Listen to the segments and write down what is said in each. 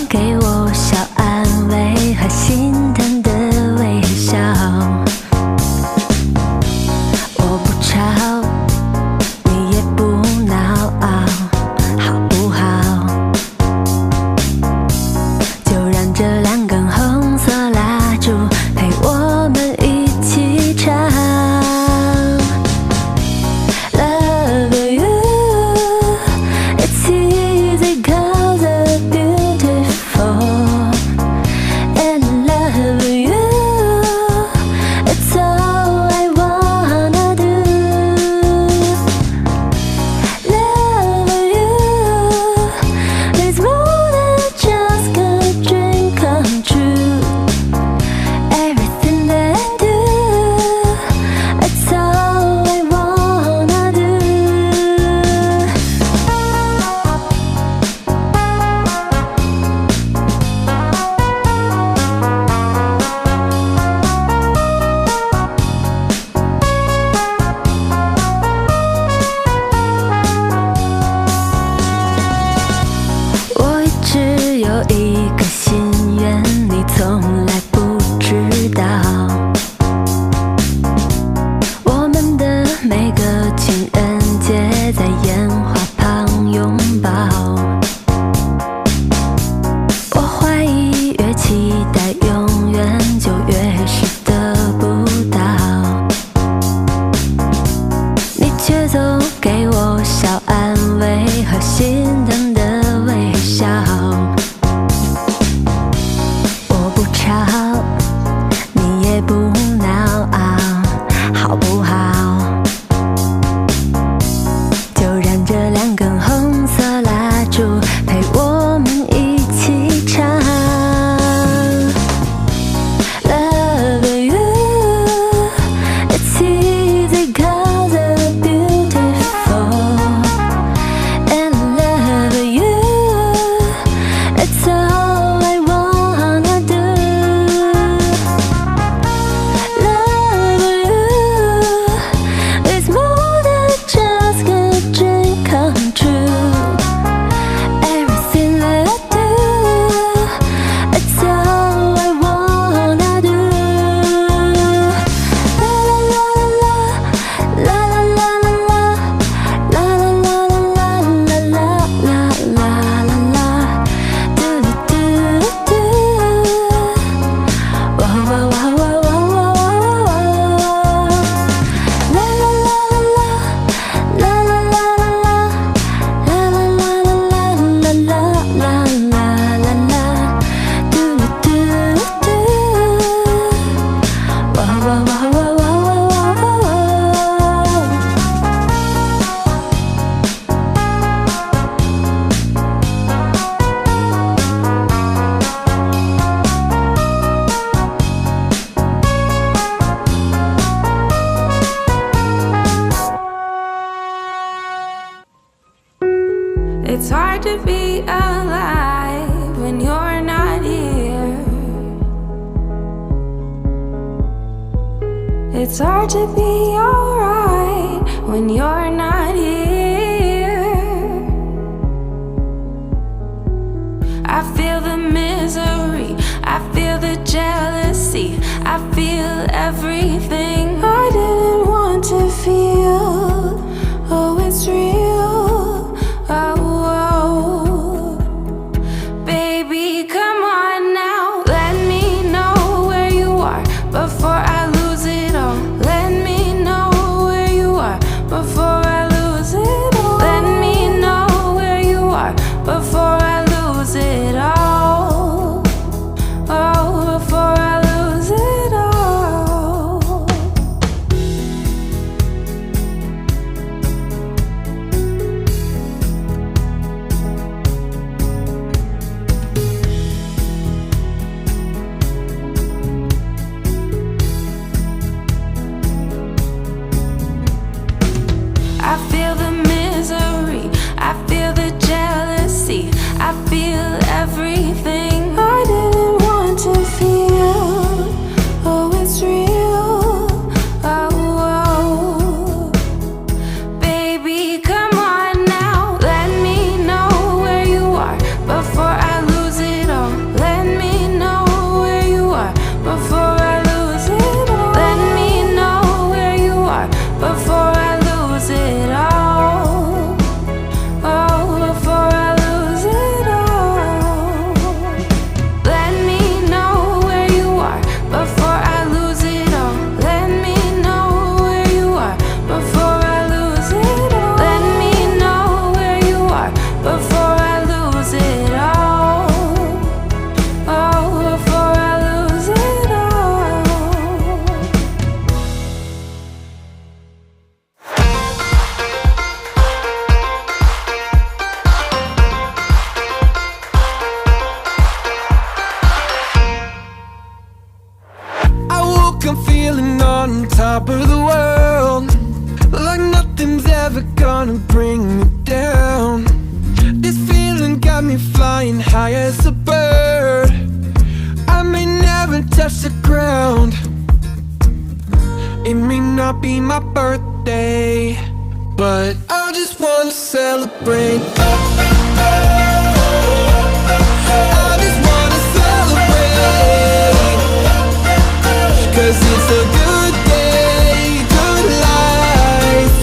给我小安慰和心疼的微笑。我不吵，你也不闹，好不好？就让这两根红色蜡烛陪我们一起唱。It's hard to be alive when you're not here. It's hard to be alright when you're not here. I feel the misery, I feel the jealousy, I feel everything I didn't want to feel. Oh, it's real. Oh, baby, come on now. Let me know where you are before I lose it all. Let me know where you are before I lose it all. Let me know where you are before I lose it all. Oh, before I lose it all. top of the world, like nothing's ever gonna bring me down. This feeling got me flying high as a bird. I may never touch the ground. It may not be my birthday, but I just wanna celebrate. I just wanna celebrate, 'cause it's a good day, good life.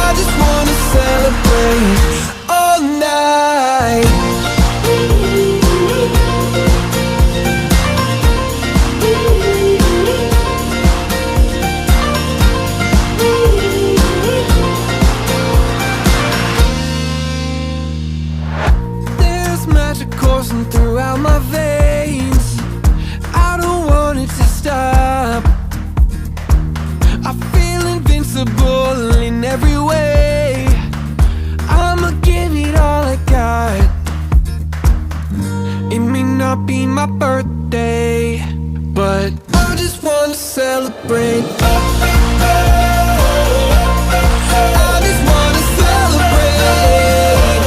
I just wanna celebrate all night. There's magic coursing throughout my veins. I don't want it to stop. I feel invincible in every way. I'ma give it all I got. It may not be my birthday, but I just wanna celebrate. I just wanna celebrate,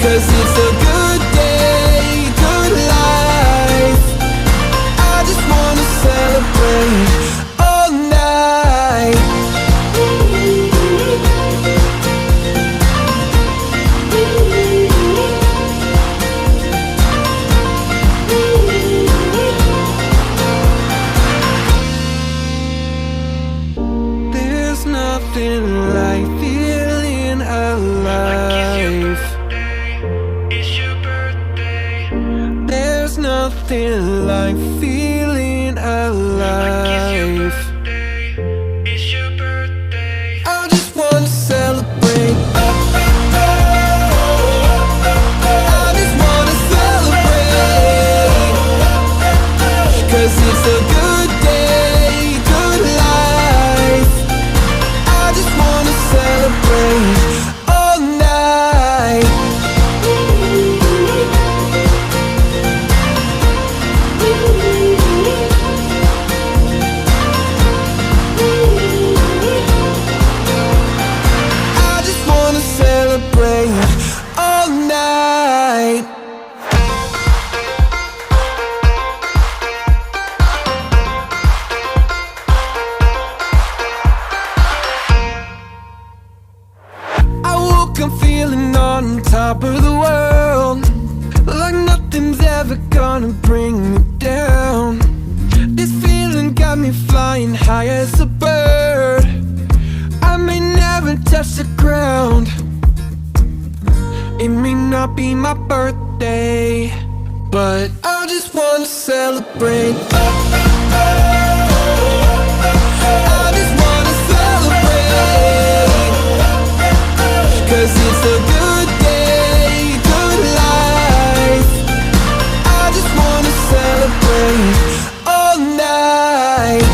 'cause it's a good day, good life. I just wanna celebrate all night. There's nothing like feeling alive. It's your birthday. There's nothing like feeling alive. It's your birthday. I just wanna celebrate. I just wanna celebrate, 'cause it's a good day, good life. I just wanna celebrate all night. I just wanna celebrate all night. I woke up feeling on top of the world, like nothing's ever gonna bring me down. This feeling got me flying high as a bird. I may never touch the ground. It may not be my birthday, but I just wanna celebrate. I just wanna celebrate, 'cause it's a good day, good life. I just wanna celebrate all night.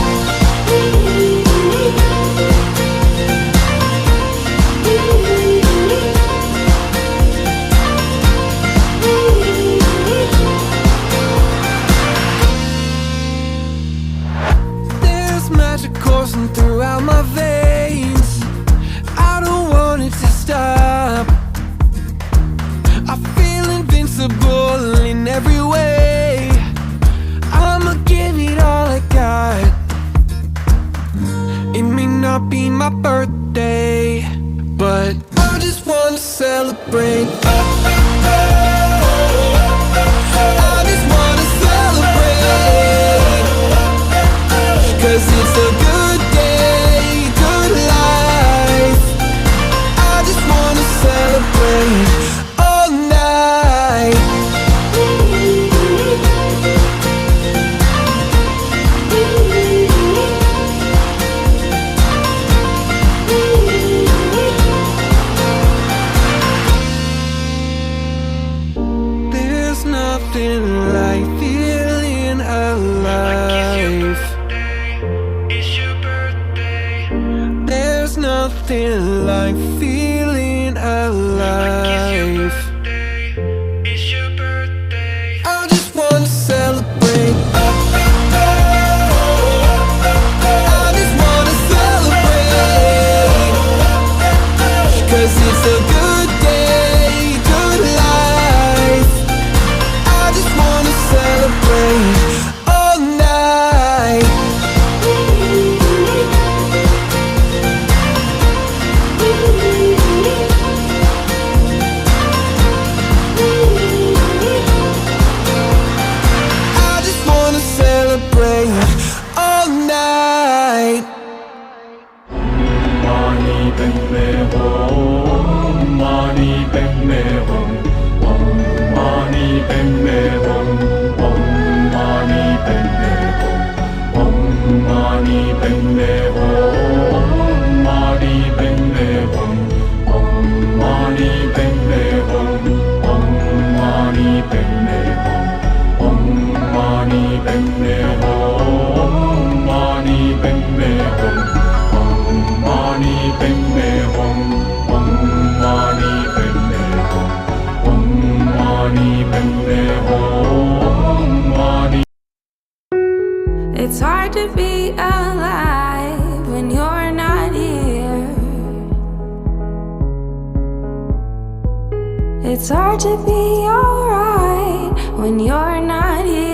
There's magic coursing throughout my veins. I don't want it to stop. I feel invincible in every way. I'ma give it all I got. It may not be my birthday, but I just wanna celebrate. I just wanna celebrate, 'cause it's a good day, good life. I just wanna celebrate all night. There's nothing like feeling alive. It's your birthday. There's nothing like feeling alive. It's your birthday. I just wanna celebrate. Padme Hum, Om Mani Padme Hum, Om Mani Padme Hum, Om Mani Padme Hum, Om Mani Padme Hum, Om Mani Padme Hum, Om Mani Padme Hum, Om Mani Padme Hum, Om Mani Padme Hum, Om Mani Padme Hum, Om Mani Padme Hum, Mani. It's hard to be alive when you're not here. It's hard to be alright when you're not here.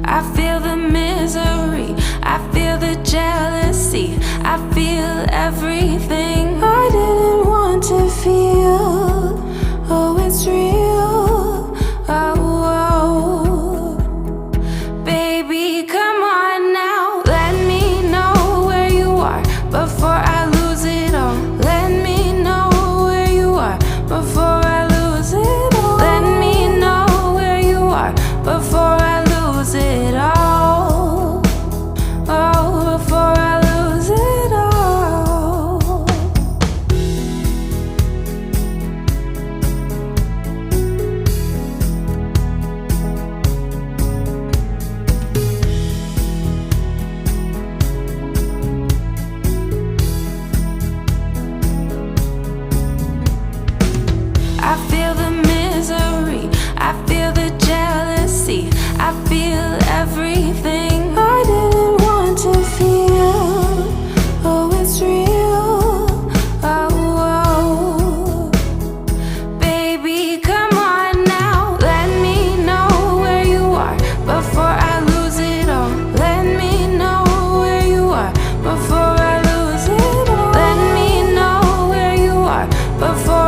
I feel the misery, I feel the jealousy, I feel everything I didn't want to feel. Oh, it's real. Oh, baby, come on now. Let me know where you are before I lose it all. Let me know where you are before I lose it all. Let me know where you are before I lose it all. Oh, before I lose it all. I feel the misery, I feel the jealousy, I feel everything I didn't want to feel. Oh, it's real. Oh, baby, come on now. Let me know where you are before I lose it all. Let me know where you are before I lose it all. Let me know where you are before